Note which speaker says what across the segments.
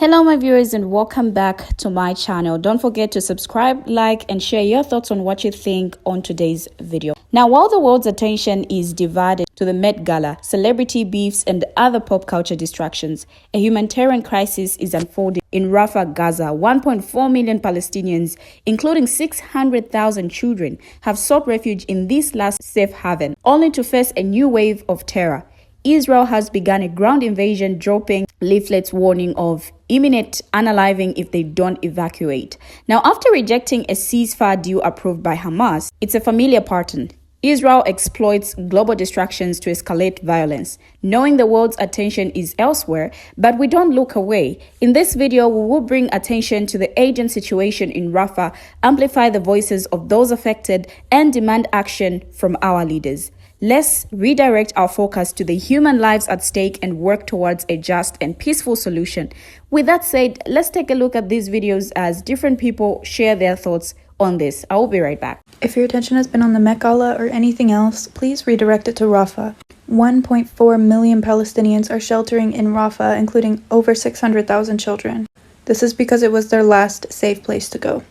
Speaker 1: Hello my viewers and welcome back to my channel. Don't forget to subscribe, like and share your thoughts on what you think on today's video. Now, while the world's attention is divided to the Met-Gala, celebrity beefs and other pop culture distractions, a humanitarian crisis is unfolding in Rafah, Gaza. 1.4 million Palestinians, including 600,000 children, have sought refuge in this last safe haven, only to face a new wave of terror. Israel has begun a ground invasion, dropping leaflets warning of imminent unaliving if they don't evacuate. Now, after rejecting a ceasefire deal approved by Hamas, it's a familiar pattern. Israel exploits global distractions to escalate violence, knowing the world's attention is elsewhere, but we don't look away. In this video, we will bring attention to the urgent situation in Rafah, amplify the voices of those affected, and demand action from our leaders. Let's redirect our focus to the human lives at stake and work towards a just and peaceful solution. With that said, let's take a look at these videos as different people share their thoughts on this. I will be right back.
Speaker 2: If your attention has been on the Met-Gala or anything else, please redirect it to Rafah. 1.4 million Palestinians are sheltering in Rafah, including over 600,000 children. This is because it was their last safe place to go.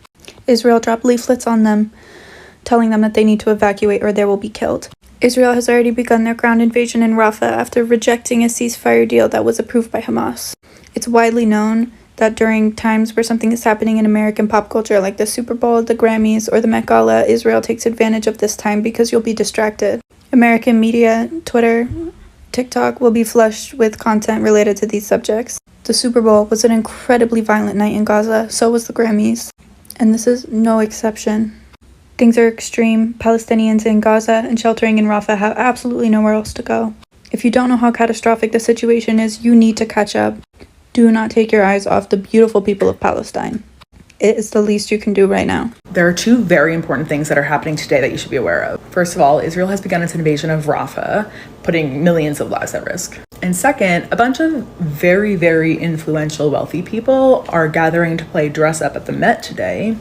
Speaker 2: Israel dropped leaflets on them, telling them that they need to evacuate or they will be killed. Israel has already begun their ground invasion in Rafah after rejecting a ceasefire deal that was approved by Hamas. It's widely known that during times where something is happening in American pop culture, like the Super Bowl, the Grammys, or the Met-Gala, Israel takes advantage of this time because you'll be distracted. American media, Twitter, TikTok will be flushed with content related to these subjects. The Super Bowl was an incredibly violent night in Gaza, so was the Grammys. And this is no exception. Things are extreme. Palestinians in Gaza and sheltering in Rafah have absolutely nowhere else to go. If you don't know how catastrophic the situation is, you need to catch up. Do not take your eyes off the beautiful people of Palestine. It is the least you can do right now.
Speaker 3: There are two very important things that are happening today that you should be aware of. First of all, Israel has begun its invasion of Rafah, putting millions of lives at risk. And second, a bunch of very, very influential wealthy people are gathering to play dress up at the Met today.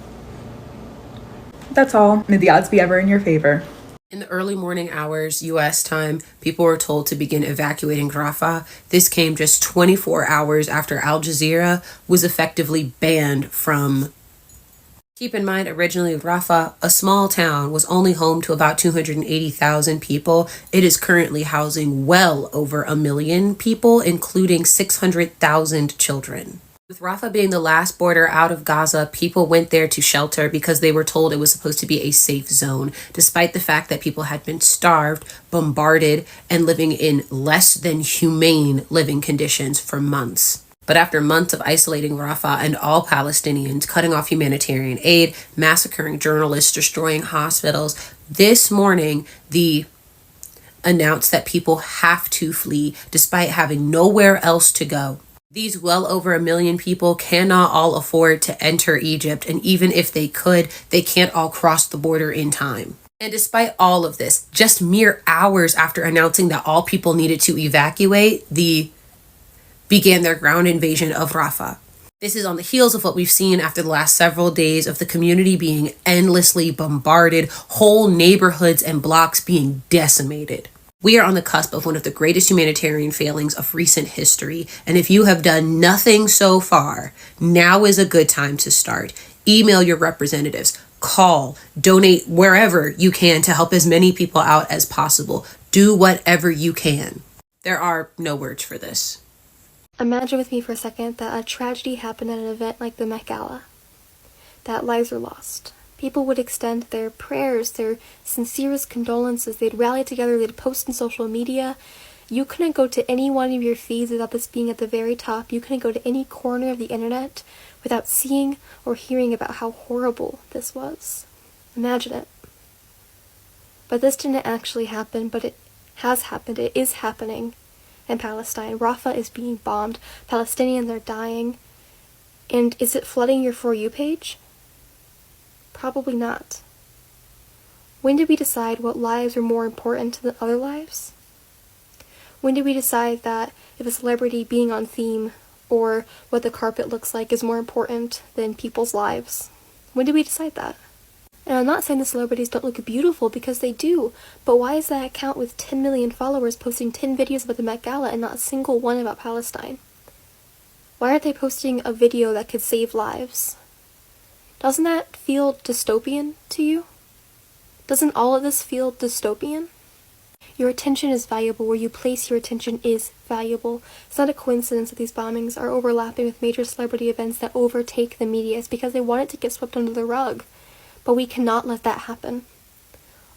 Speaker 3: That's all. May the odds be ever in your favor.
Speaker 4: In the early morning hours, U.S. time, people were told to begin evacuating Rafah. This came just 24 hours after Al Jazeera was effectively banned from. Keep in mind, originally Rafah, a small town, was only home to about 280,000 people. It is currently housing well over 1 million people, including 600,000 children. With Rafah being the last border out of Gaza, people went there to shelter because they were told it was supposed to be a safe zone, despite the fact that people had been starved, bombarded, and living in less than humane living conditions for months. But after months of isolating Rafah and all Palestinians, cutting off humanitarian aid, massacring journalists, destroying hospitals, this morning, the announced that people have to flee despite having nowhere else to go. These well over 1 million people cannot all afford to enter Egypt, and even if they could, they can't all cross the border in time. And despite all of this, just mere hours after announcing that all people needed to evacuate, began their ground invasion of Rafah. This is on the heels of what we've seen after the last several days of the community being endlessly bombarded, whole neighborhoods and blocks being decimated. We are on the cusp of one of the greatest humanitarian failings of recent history, and if you have done nothing so far, now is a good time to start. Email your representatives, call, donate wherever you can to help as many people out as possible. Do whatever you can. There are no words for this.
Speaker 5: Imagine with me for a second that a tragedy happened at an event like the Met-Gala, that lives were lost. People would extend their prayers, their sincerest condolences. They'd rally together, they'd post on social media. You couldn't go to any one of your feeds without this being at the very top. You couldn't go to any corner of the internet without seeing or hearing about how horrible this was. Imagine it. But this didn't actually happen, but it has happened. It is happening in Palestine. Rafah is being bombed. Palestinians are dying. And is it flooding your For You page? Probably not. When did we decide what lives are more important than other lives? When did we decide that if a celebrity being on theme or what the carpet looks like is more important than people's lives? When did we decide that? And I'm not saying the celebrities don't look beautiful, because they do, but why is that account with 10 million followers posting 10 videos about the Met-Gala and not a single one about Palestine? Why are they posting a video that could save lives? Doesn't that feel dystopian to you? Doesn't all of this feel dystopian? Your attention is valuable. Where you place your attention is valuable. It's not a coincidence that these bombings are overlapping with major celebrity events that overtake the media. It's because they want it to get swept under the rug. But we cannot let that happen.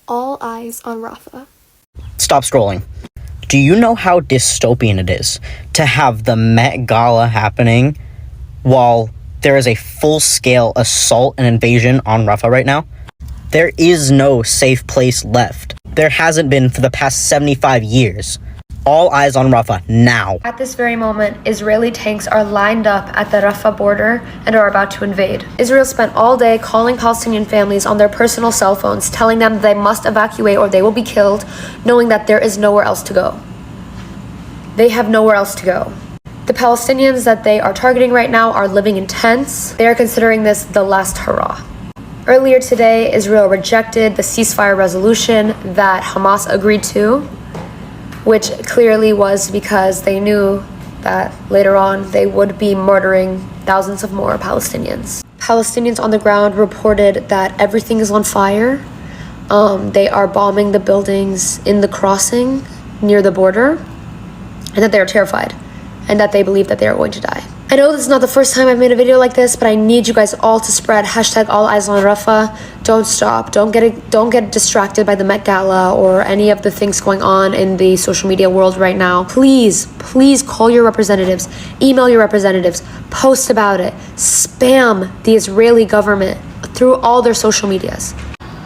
Speaker 5: All eyes on Rafah.
Speaker 6: Stop scrolling. Do you know how dystopian it is to have the Met-Gala happening while there is a full-scale assault and invasion on Rafah right now? There is no safe place left. There hasn't been for the past 75 years. All eyes on Rafah now.
Speaker 7: At this very moment, Israeli tanks are lined up at the Rafah border and are about to invade. Israel spent all day calling Palestinian families on their personal cell phones, telling them they must evacuate or they will be killed, knowing that there is nowhere else to go. They have nowhere else to go. The Palestinians that they are targeting right now are living in tents. They are considering this the last hurrah. Earlier today, Israel rejected the ceasefire resolution that Hamas agreed to, which clearly was because they knew that later on they would be murdering thousands of more Palestinians. Palestinians on the ground reported that everything is on fire. They are bombing the buildings in the crossing near the border, and that they are terrified, and that they believe that they are going to die. I know this is not the first time I've made a video like this, but I need you guys all to spread hashtag all eyes on Rafah. Don't stop. Don't get distracted by the Met-Gala or any of the things going on in the social media world right now. Please call your representatives, email your representatives, post about it, spam the Israeli government through all their social medias.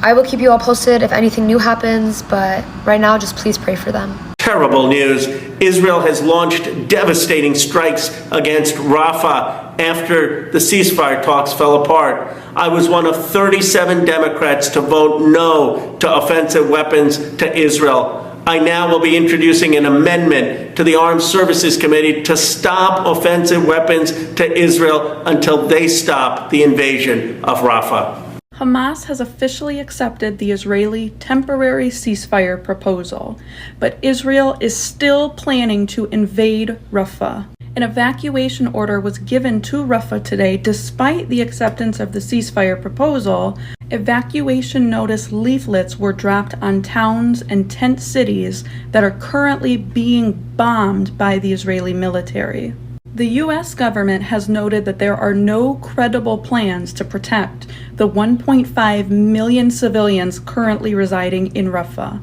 Speaker 7: I will keep you all posted if anything new happens, but right now just please pray for them.
Speaker 8: Terrible news. Israel has launched devastating strikes against Rafah after the ceasefire talks fell apart. I was one of 37 Democrats to vote no to offensive weapons to Israel. I now will be introducing an amendment to the Armed Services Committee to stop offensive weapons to Israel until they stop the invasion of Rafah.
Speaker 2: Hamas has officially accepted the Israeli temporary ceasefire proposal, but Israel is still planning to invade Rafah. An evacuation order was given to Rafah today despite the acceptance of the ceasefire proposal. Evacuation notice leaflets were dropped on towns and tent cities that are currently being bombed by the Israeli military. The U.S. government has noted that there are no credible plans to protect the 1.5 million civilians currently residing in Rafah.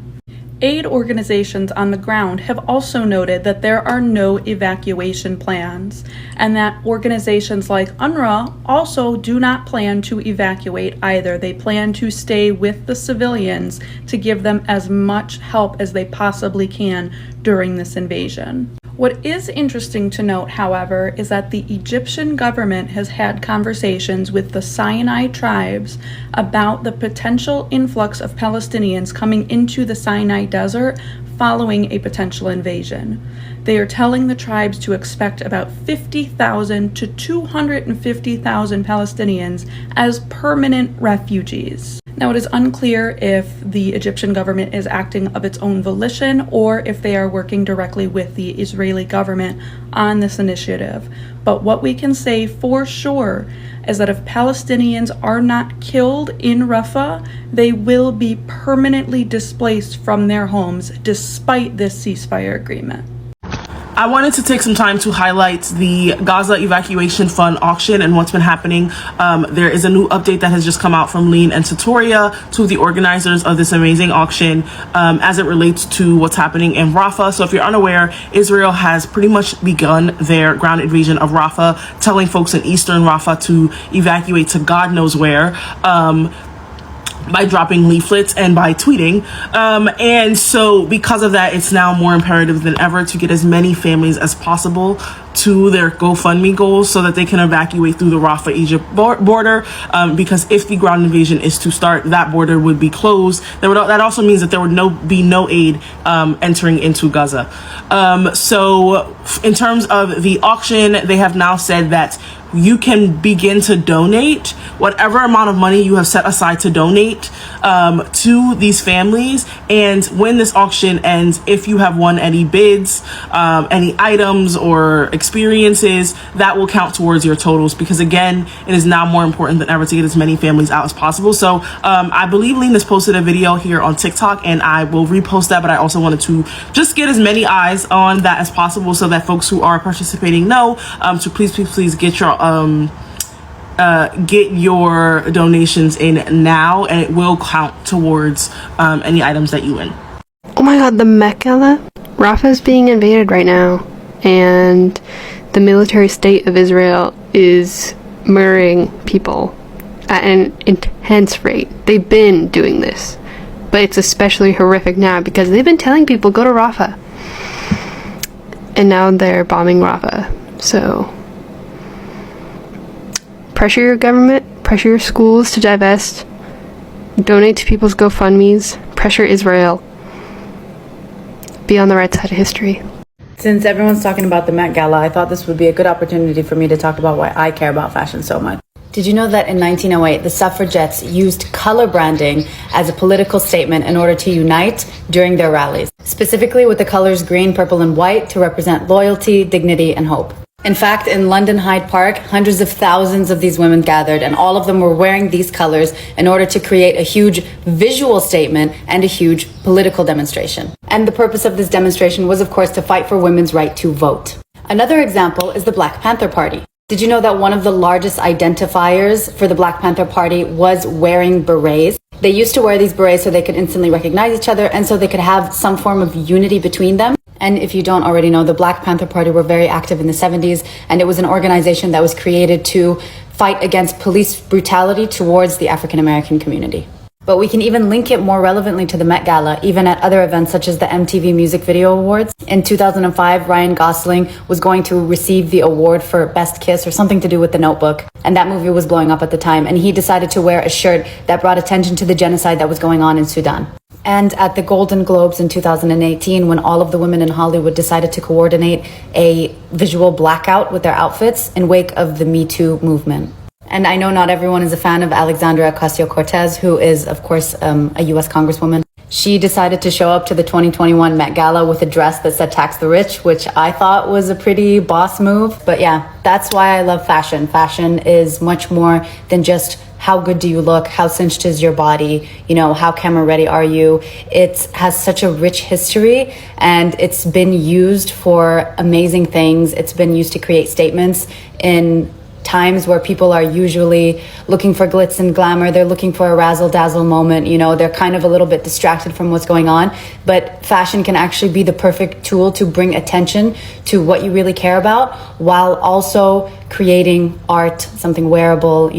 Speaker 2: Aid organizations on the ground have also noted that there are no evacuation plans, and that organizations like UNRWA also do not plan to evacuate either. They plan to stay with the civilians to give them as much help as they possibly can during this invasion. What is interesting to note, however, is that the Egyptian government has had conversations with the Sinai tribes about the potential influx of Palestinians coming into the Sinai desert following a potential invasion. They are telling the tribes to expect about 50,000 to 250,000 Palestinians as permanent refugees. Now, it is unclear if the Egyptian government is acting of its own volition or if they are working directly with the Israeli government on this initiative. But what we can say for sure is that if Palestinians are not killed in Rafah, they will be permanently displaced from their homes despite this ceasefire agreement.
Speaker 9: I wanted to take some time to highlight the Gaza Evacuation Fund auction and what's been happening. There is a new update that has just come out from Lean and Satoria, two of the organizers of this amazing auction, as it relates to what's happening in Rafah. So if you're unaware, Israel has pretty much begun their ground invasion of Rafah, telling folks in eastern Rafah to evacuate to God knows where. By dropping leaflets and by tweeting. And so because of that, it's now more imperative than ever to get as many families as possible to their GoFundMe goals so that they can evacuate through the Rafah Egypt border, because if the ground invasion is to start, that border would be closed. That also means that there would be no aid entering into Gaza. So in terms of the auction, they have now said that you can begin to donate whatever amount of money you have set aside to donate to these families. And when this auction ends, if you have won any bids, any items or experiences, that will count towards your totals, because again, it is now more important than ever to get as many families out as possible. So I believe Lean has posted a video here on TikTok, and I will repost that, but I also wanted to just get as many eyes on that as possible so that folks who are participating know to please get your donations in now, and it will count towards any items that you win.
Speaker 10: Oh my god, the Met-Gala? Rafah is being invaded right now, and the military state of Israel is murdering people at an intense rate. They've been doing this, but it's especially horrific now because they've been telling people go to Rafah, and now they're bombing Rafah. So pressure your government, pressure your schools to divest, donate to people's GoFundMes, pressure Israel. Be on the right side of history.
Speaker 1: Since everyone's talking about the Met Gala, I thought this would be a good opportunity for me to talk about why I care about fashion so much. Did you know that in 1908, the suffragettes used color branding as a political statement in order to unite during their rallies, specifically with the colors green, purple, and white to represent loyalty, dignity, and hope? In fact, in London Hyde Park, hundreds of thousands of these women gathered, and all of them were wearing these colors in order to create a huge visual statement and a huge political demonstration. And the purpose of this demonstration was, of course, to fight for women's right to vote. Another example is the Black Panther Party. Did you know that one of the largest identifiers for the Black Panther Party was wearing berets? They used to wear these berets so they could instantly recognize each other and so they could have some form of unity between them. And if you don't already know, the Black Panther Party were very active in the 70s, and it was an organization that was created to fight against police brutality towards the African American community. But we can even link it more relevantly to the Met Gala, even at other events such as the MTV Music Video Awards. In 2005, Ryan Gosling was going to receive the award for Best Kiss, or something to do with The Notebook, and that movie was blowing up at the time, and he decided to wear a shirt that brought attention to the genocide that was going on in Sudan. And at the Golden Globes in 2018, when all of the women in Hollywood decided to coordinate a visual blackout with their outfits in wake of the Me Too movement. And I know not everyone is a fan of Alexandria Ocasio-Cortez, who is, of course, a U.S. Congresswoman. She decided to show up to the 2021 Met Gala with a dress that said tax the rich, which I thought was a pretty boss move. But yeah, that's why I love fashion. Fashion is much more than just how good do you look, how cinched is your body, how camera ready are you. It has such a rich history, and it's been used for amazing things. It's been used to create statements in times where people are usually looking for glitz and glamour. They're looking for a razzle dazzle moment. They're kind of a little bit distracted from what's going on, but fashion can actually be the perfect tool to bring attention to what you really care about, while also creating art, something wearable,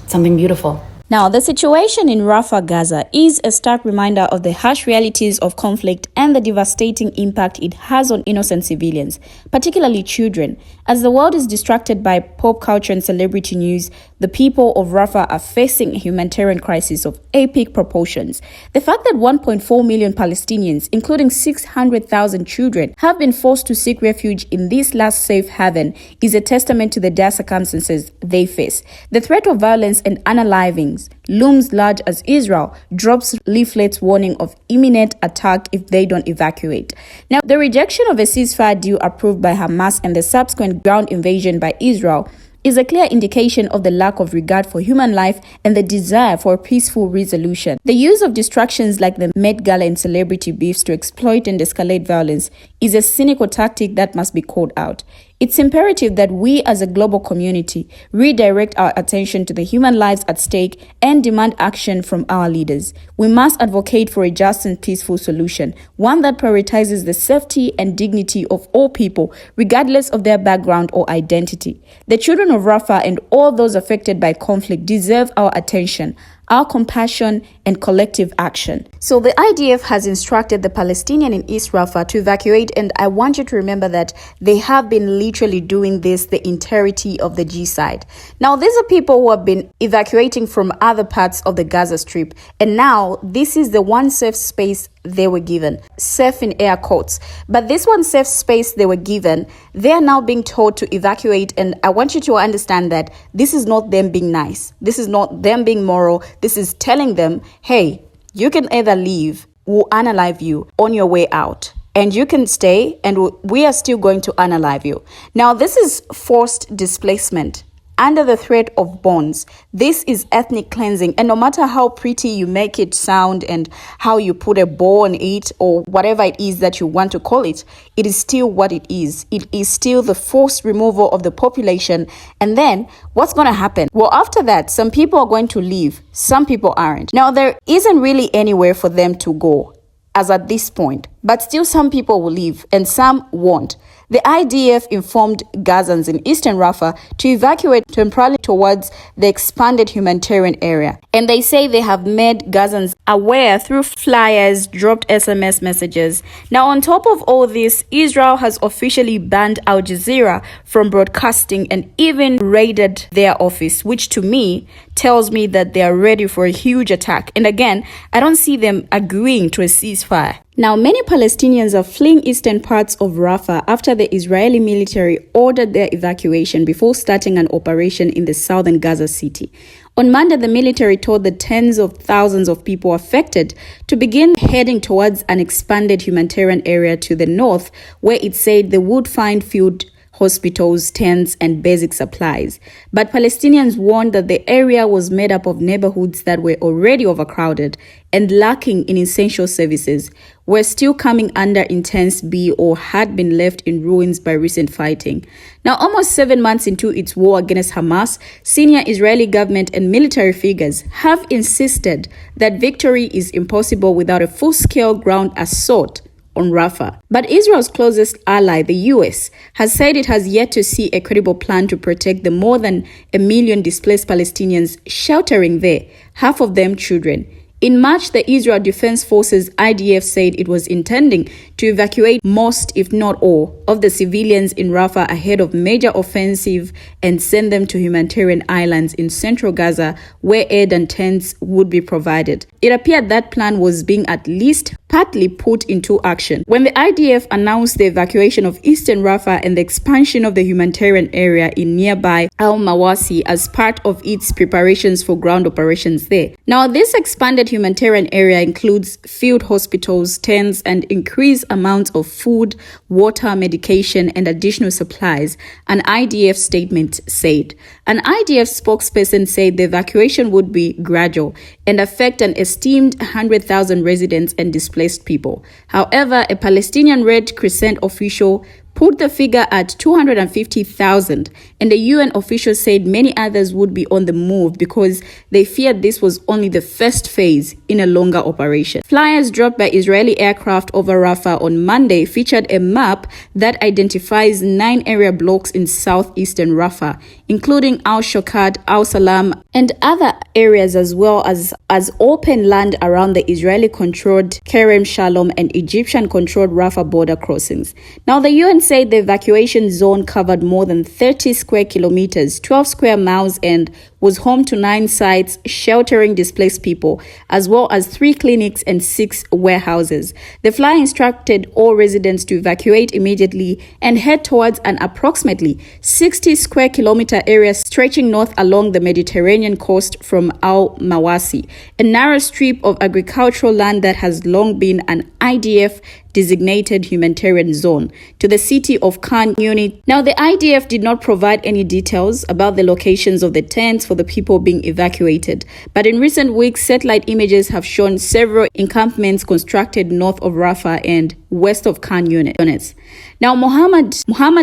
Speaker 1: something beautiful. Now, the situation in Rafah, Gaza is a stark reminder of the harsh realities of conflict and the devastating impact it has on innocent civilians, particularly children. As the world is distracted by pop culture and celebrity news, the people of Rafah are facing a humanitarian crisis of epic proportions. The fact that 1.4 million Palestinians, including 600,000 children, have been forced to seek refuge in this last safe haven is a testament to the dire circumstances they face. The threat of violence and unalivings looms large as Israel drops leaflets warning of imminent attack if they don't evacuate. Now, the rejection of a ceasefire deal approved by Hamas and the subsequent ground invasion by Israel is a clear indication of the lack of regard for human life and the desire for a peaceful resolution. The use of distractions like the Met-Gala and celebrity beefs to exploit and escalate violence is a cynical tactic that must be called out. It's imperative that we as a global community redirect our attention to the human lives at stake and demand action from our leaders. We must advocate for a just and peaceful solution, one that prioritizes the safety and dignity of all people, regardless of their background or identity. The children of Rafah and all those affected by conflict deserve our attention, our compassion, and collective action. So the IDF has instructed the Palestinian in East Rafah to evacuate, and I want you to remember that they have been literally doing this the entirety of the G side. Now, these are people who have been evacuating from other parts of the Gaza Strip, and now this is the one safe space they were given, safe in air quotes. But this one safe space they were given, they are now being told to evacuate, and I want you to understand that this is not them being nice. This is not them being moral. This is telling them, hey, you can either leave or unalive you on your way out. and you can stay, and we are still going to unalive you. Now, this is forced displacement under the threat of bonds. This is ethnic cleansing, and no matter how pretty you make it sound and how you put a bow on it or whatever it is that you want to call it, it is still what it is. It is still the forced removal of the population. And then what's going to happen? Well, after that, some people are going to leave, some people aren't. Now, there isn't really anywhere for them to go as at this point, but still some people will leave and some won't. The IDF informed Gazans in eastern Rafah to evacuate temporarily towards the expanded humanitarian area. And they say they have made Gazans aware through flyers, dropped SMS messages. Now, on top of all this, Israel has officially banned Al Jazeera from broadcasting and even raided their office, which to me tells me that they are ready for a huge attack. And again, I don't see them agreeing to a ceasefire. Now, many Palestinians are fleeing eastern parts of Rafah after the Israeli military ordered their evacuation before starting an operation in the southern Gaza city. On Monday, the military told the tens of thousands of people affected to begin heading towards an expanded humanitarian area to the north, where it said they would find food, hospitals, tents, and basic supplies. But Palestinians warned that the area was made up of neighborhoods that were already overcrowded and lacking in essential services, were still coming under intense or had been left in ruins by recent fighting. Now, almost 7 months into its war against Hamas, senior Israeli government and military figures have insisted that victory is impossible without a full-scale ground assault on Rafah. But Israel's closest ally, the US, has said it has yet to see a credible plan to protect the more than 1 million displaced Palestinians sheltering there, half of them children. In March, the Israel Defense Forces IDF said it was intending to evacuate most, if not all, of the civilians in Rafah ahead of major offensive and send them to humanitarian islands in central Gaza where aid and tents would be provided. It appeared that plan was being at least partly put into action when the IDF announced the evacuation of eastern Rafah and the expansion of the humanitarian area in nearby Al-Mawasi as part of its preparations for ground operations there. Now, this expanded humanitarian area includes field hospitals, tents, and increased amounts of food, water, medication, and additional supplies, an IDF statement said. An IDF spokesperson said the evacuation would be gradual and affect an esteemed 100,000 residents and displaced people. However, a Palestinian Red Crescent official put the figure at 250,000, and the UN official said many others would be on the move because they feared this was only the first phase in a longer operation. Flyers dropped by Israeli aircraft over Rafah on Monday featured a map that identifies 9 area blocks in southeastern Rafah, including Al-Shokat, Al-Salam, and other areas, as well as open land around the Israeli-controlled Kerem Shalom and Egyptian-controlled Rafah border crossings. Now, the UN said the evacuation zone covered more than 30 square kilometers, 12 square miles, and was home to 9 sites sheltering displaced people, as well as 3 clinics and 6 warehouses. The flyer instructed all residents to evacuate immediately and head towards an approximately 60 square kilometer area stretching north along the Mediterranean coast from Al-Mawasi, a narrow strip of agricultural land that has long been an IDF designated humanitarian zone, to the city of Khan Yunis. Now, the IDF did not provide any details about the locations of the tents for the people being evacuated, but in recent weeks, satellite images have shown several encampments constructed north of Rafah and west of Khan Yunis. Now, Muhammad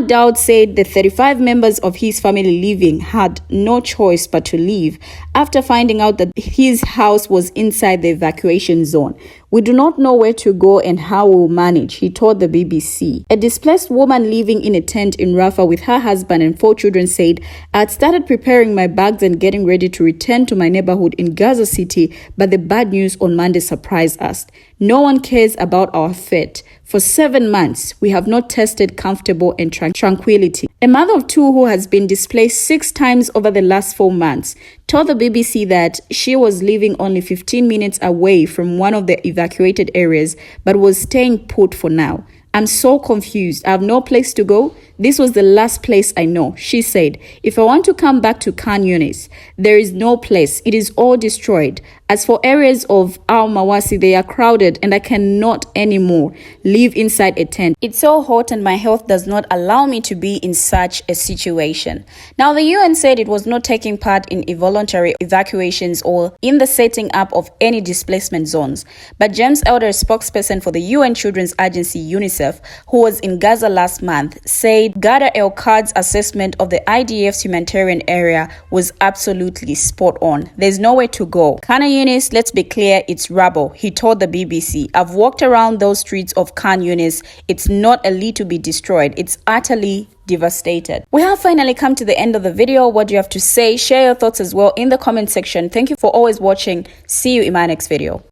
Speaker 1: Daoud said the 35 members of his family living had no choice but to leave after finding out that his house was inside the evacuation zone. "We do not know where to go and how we'll manage," he told the BBC. A displaced woman living in a tent in Rafah with her husband and 4 children said, "I had started preparing my bags and getting ready to return to my neighborhood in Gaza City, but the bad news on Monday surprised us. No one cares about our fate. For 7 months, we have not tested comfortable and tranquility." A mother of 2 who has been displaced 6 times over the last 4 months told the BBC that she was living only 15 minutes away from one of the evacuated areas, but was staying put for now. "I'm so confused. I have no place to go. This was the last place I know. She said, if I want to come back to Khan Yunis, there is no place. It is all destroyed. As for areas of Al Mawasi, they are crowded and I cannot anymore live inside a tent. It's so hot and my health does not allow me to be in such a situation. Now, the UN said it was not taking part in involuntary evacuations or in the setting up of any displacement zones. But James Elder, spokesperson for the UN Children's Agency UNICEF, who was in Gaza last month, said Gada El Khad's assessment of the IDF's humanitarian area was absolutely spot on. There's nowhere to go. Khan Yunis, let's be clear, it's rubble, he told the BBC. I've walked around those streets of Khan Yunis. It's not a li to be destroyed. It's utterly devastated. We have finally come to the end of the video. What do you have to say? Share your thoughts as well in the comment section. Thank you for always watching. See you in my next video.